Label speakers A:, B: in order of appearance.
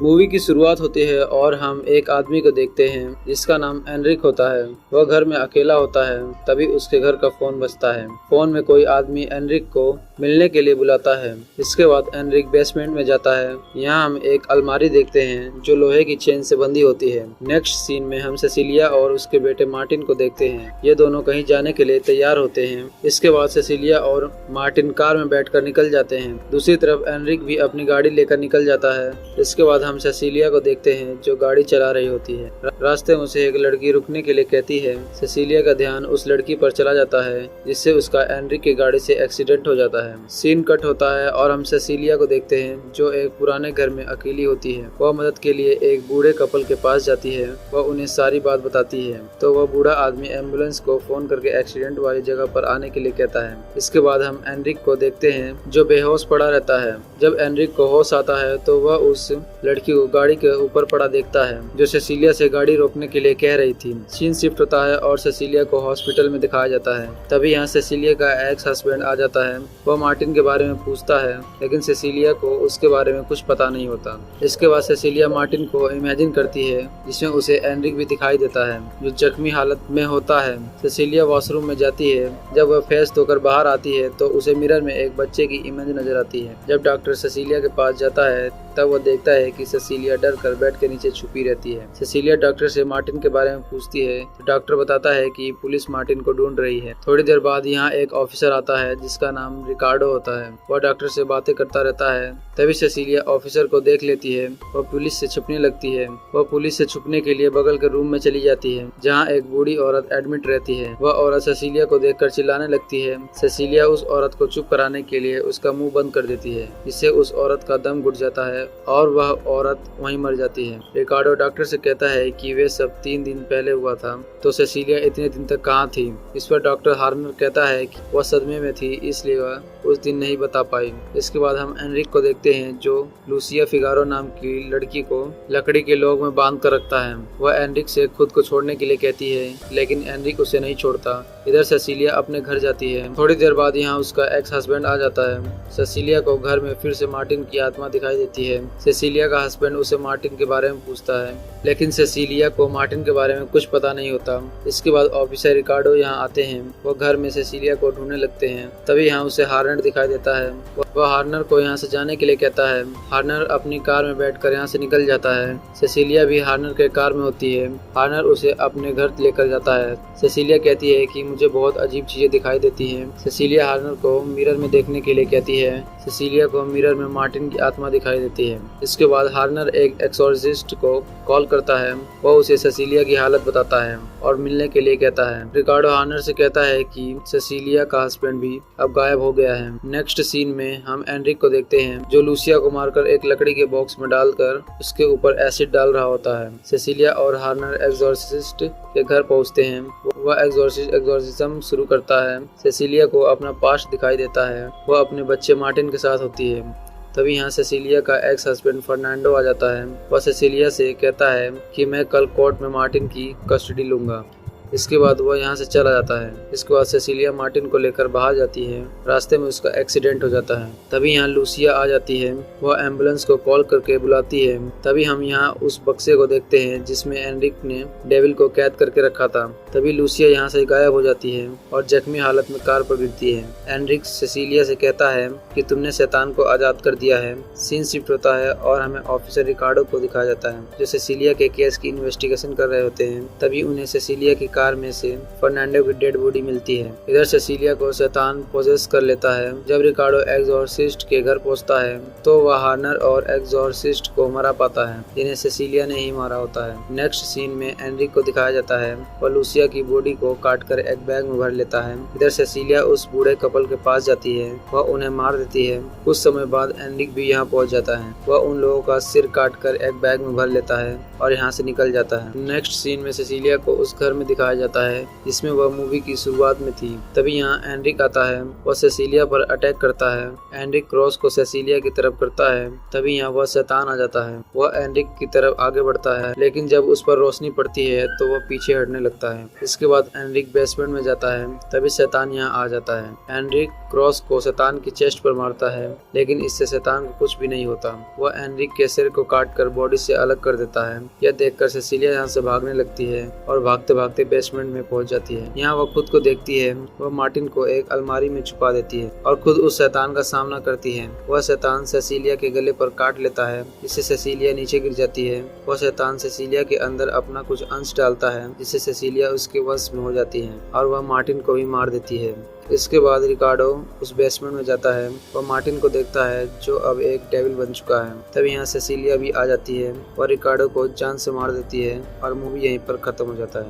A: Movie की शुरुआत होती है और हम एक आदमी को देखते हैं जिसका नाम एनरिक होता है। वह घर में अकेला होता है। तभी उसके घर का फोन बजता है। फोन में कोई आदमी एनरिक को मिलने के लिए बुलाता है। इसके बाद एनरिक बेसमेंट में जाता है। यहाँ हम एक अलमारी देखते हैं जो लोहे की चेन से बंधी होती है। नेक्स्ट सीन में हम सेसिलिया और उसके बेटे मार्टिन को देखते हैं। ये दोनों कहीं जाने के लिए तैयार होते हैं। इसके बाद सेसिलिया और मार्टिन कार में बैठकर निकल जाते हैं। दूसरी तरफ एनरिक भी अपनी गाड़ी लेकर निकल जाता है। इसके बाद हम सेसिलिया को देखते हैं जो गाड़ी चला रही होती है। रास्ते में उसे एक लड़की रुकने के लिए कहती है। सेसिलिया का ध्यान उस लड़की पर चला जाता है जिससे उसका एनरिक की गाड़ी से एक्सीडेंट हो जाता है। सीन कट होता है और हम सेसिलिया को देखते हैं जो एक पुराने घर में अकेली होती है। वह मदद के लिए एक बूढ़े कपल के पास जाती है। वह उन्हें सारी बात बताती है तो वह बूढ़ा आदमी एम्बुलेंस को फोन करके एक्सीडेंट वाली जगह पर आने के लिए कहता है। इसके बाद हम एनरिक को देखते हैं जो बेहोश पड़ा रहता है। जब एनरिक को होश आता है तो वह उस लड़की को गाड़ी के ऊपर पड़ा देखता है जो सेसिलिया से गाड़ी रोकने के लिए कह रही थी। सीन शिफ्ट होता है और सेसिलिया को हॉस्पिटल में दिखाया जाता है। तभी यहाँ सेसिलिया का एक्स हस्बैंड आ जाता है। वह मार्टिन के बारे में पूछता है लेकिन सेसिलिया को उसके बारे में कुछ पता नहीं होता। इसके बाद सेसिलिया मार्टिन को इमेजिन करती है जिसमें उसे एनरिक भी दिखाई देता है जो जख्मी हालत में होता है। सेसिलिया वॉशरूम में जाती है। जब वह फेस धोकर बाहर आती है तो उसे मिरर में एक बच्चे की इमेज नजर आती है। जब डॉक्टर सेसिलिया के पास जाता है तब वह देखता है कि सेसिलिया डर कर बेड के नीचे छुपी रहती है। सेसिलिया डॉक्टर से मार्टिन के बारे में पूछती है तो डॉक्टर बताता है कि पुलिस मार्टिन को ढूंढ रही है। थोड़ी देर बाद यहाँ एक ऑफिसर आता है जिसका नाम रिकार्डो होता है। वह डॉक्टर से बातें करता रहता है। तभी सेसिलिया ऑफिसर को देख लेती है। वह पुलिस से छुपने लगती है। वह पुलिस से छुपने के लिए बगल के रूम में चली जाती है जहाँ एक बूढ़ी औरत एडमिट रहती है। वह औरत सेसिलिया को देखकर चिल्लाने लगती है। सेसिलिया उस औरत को चुप कराने के लिए उसका मुंह बंद कर देती है जिससे उस औरत का दम घुट जाता है और वह औरत वहीं मर जाती है। रिकार्डो डॉक्टर से कहता है कि वे सब 3 दिन पहले हुआ था तो सेसिलिया इतने दिन तक कहाँ थी। इस पर डॉक्टर हार्नर कहता है कि वह सदमे में थी इसलिए वह उस दिन नहीं बता पाई। इसके बाद हम एनरिक को देखते हैं जो लूसिया फिगारो नाम की लड़की को लकड़ी के लॉग में बांध कर रखता है। वह एनरिक से खुद को छोड़ने के लिए कहती है लेकिन एनरिक उसे नहीं छोड़ता। इधर सेसिलिया अपने घर जाती है। थोड़ी देर बाद यहाँ उसका एक्स हस्बैंड आ जाता है। सेसिलिया को घर में फिर से मार्टिन की आत्मा दिखाई देती है। सेसिलिया का हस्बैंड उसे मार्टिन के बारे में पूछता है लेकिन सेसिलिया को मार्टिन के बारे में कुछ पता नहीं होता। इसके बाद ऑफिसर रिकार्डो यहाँ आते हैं। वो घर में सेसिलिया को ढूंढने लगते हैं। तभी यहाँ उसे हार्नर दिखाई देता है। वह हार्नर को यहाँ से जाने के लिए कहता है। हार्नर अपनी कार में बैठकर यहाँ से निकल जाता है। सेसिलिया भी हार्नर के कार में होती है। हार्नर उसे अपने घर लेकर जाता है। सेसिलिया कहती है कि मुझे बहुत अजीब चीजें दिखाई देती हैं। सेसिलिया हार्नर को मिरर में देखने के लिए कहती है। सेसिलिया को मिरर में मार्टिन की आत्मा दिखाई देती है। इसके बाद हार्नर एक एक्सोर्सिस्ट को कॉल करता है। वह उसे सेसिलिया की हालत बताता है और मिलने के लिए कहता है। रिकार्डो हार्नर से कहता है कि सेसिलिया का हस्बैंड भी अब गायब हो गया है। नेक्स्ट सीन में हम एनरिक को देखते हैं जो लूसिया को मारकर एक लकड़ी के बॉक्स में डालकर उसके ऊपर एसिड डाल रहा होता है। सेसिलिया और हार्नर एक्सोर्सिस्ट के घर पहुंचते हैं। वह एक्सोर्सिज्म शुरू करता है। सेसिलिया को अपना पास्ट दिखाई देता है। वह अपने बच्चे मार्टिन के साथ होती है। तभी यहाँ सेसिलिया का एक्स हस्बैंड फर्नांडो आ जाता है। वह सेसिलिया से कहता है कि मैं कल कोर्ट में मार्टिन की कस्टडी लूंगा। इसके बाद वह यहाँ से चला जाता है। इसके बाद सेसिलिया मार्टिन को लेकर बाहर जाती है। रास्ते में उसका एक्सीडेंट हो जाता है। तभी यहाँ लूसिया आ जाती है। वह एम्बुलेंस को कॉल करके बुलाती है। तभी हम यहाँ उस बक्से को देखते हैं जिसमें एनरिक ने डेविल को कैद करके रखा था। तभी लूसिया यहाँ से गायब हो जाती है और जख्मी हालत में कार पर गिरती है। एनरिक सेसिलिया से कहता है कि तुमने शैतान को आजाद कर दिया है। सीन शिफ्ट होता है और हमें ऑफिसर रिकार्डो को दिखाया जाता है जो सेसिलिया के केस की इन्वेस्टिगेशन कर रहे होते हैं। तभी उन्हें सेसिलिया की कार में से फर्नांडो की डेड बॉडी मिलती है। इधर सेसिलिया को शैतान पोजेस कर लेता है। जब रिकार्डो एक्सोर्सिस्ट के घर पहुंचता है तो वह हार्नर और एक्सोर्सिस्ट को मरा पाता है जिन्हें सेसिलिया ने ही मारा होता है। नेक्स्ट सीन में एनरिक को दिखाया जाता है। वह लूसिया की बॉडी को काटकर एक बैग में भर लेता है। इधर सेसिलिया उस बूढ़े कपल के पास जाती है। वह उन्हें मार देती है। कुछ समय बाद एनरिक भी यहाँ पहुंच जाता है। वह उन लोगों का सिर काटकर एक बैग में भर लेता है और यहाँ से निकल जाता है। नेक्स्ट सीन में सेसिलिया को उस घर में दिखाया दिखाया जाता है जिसमें वह मूवी की शुरुआत में थी। तभी यहाँ एनरिक आता है, वह सेसिलिया पर अटैक करता है। एनरिक क्रॉस को सेसिलिया की तरफ करता है, तभी यहाँ वह शैतान आ जाता है। वह एनरिक की तरफ आगे बढ़ता है, लेकिन जब उस पर रोशनी पड़ती है तो वह पीछे हटने लगता है। इसके बाद एनरिक बेसमेंट में जाता है, तभी शैतान यहाँ आ जाता है। एनरिक क्रॉस को शैतान की चेस्ट पर मारता है, लेकिन इससे शैतान को कुछ भी नहीं होता। वह एनरिक के सिर को काटकर बॉडी से अलग कर देता है। यह देखकर सेसिलिया यहाँ से भागने लगती है और भागते भागते बेसमेंट में पहुंच जाती है। यहाँ वह खुद को देखती है, वह मार्टिन को एक अलमारी में छुपा देती है और खुद उस शैतान का सामना करती है। वह शैतान सेसिलिया के गले पर काट लेता है, जिससे सेसिलिया नीचे गिर जाती है। वह शैतान सेसिलिया के अंदर अपना कुछ अंश डालता है, जिससे सेसिलिया उसके वश में हो जाती है और वह मार्टिन को भी मार देती है। इसके बाद रिकार्डो उस बेसमेंट में जाता है। वह मार्टिन को देखता है जो अब एक डेविल बन चुका है। तभी यहाँ सेसिलिया भी आ जाती है। वह रिकार्डो को जान से मार देती है और मूवी यहीं पर खत्म हो जाता है।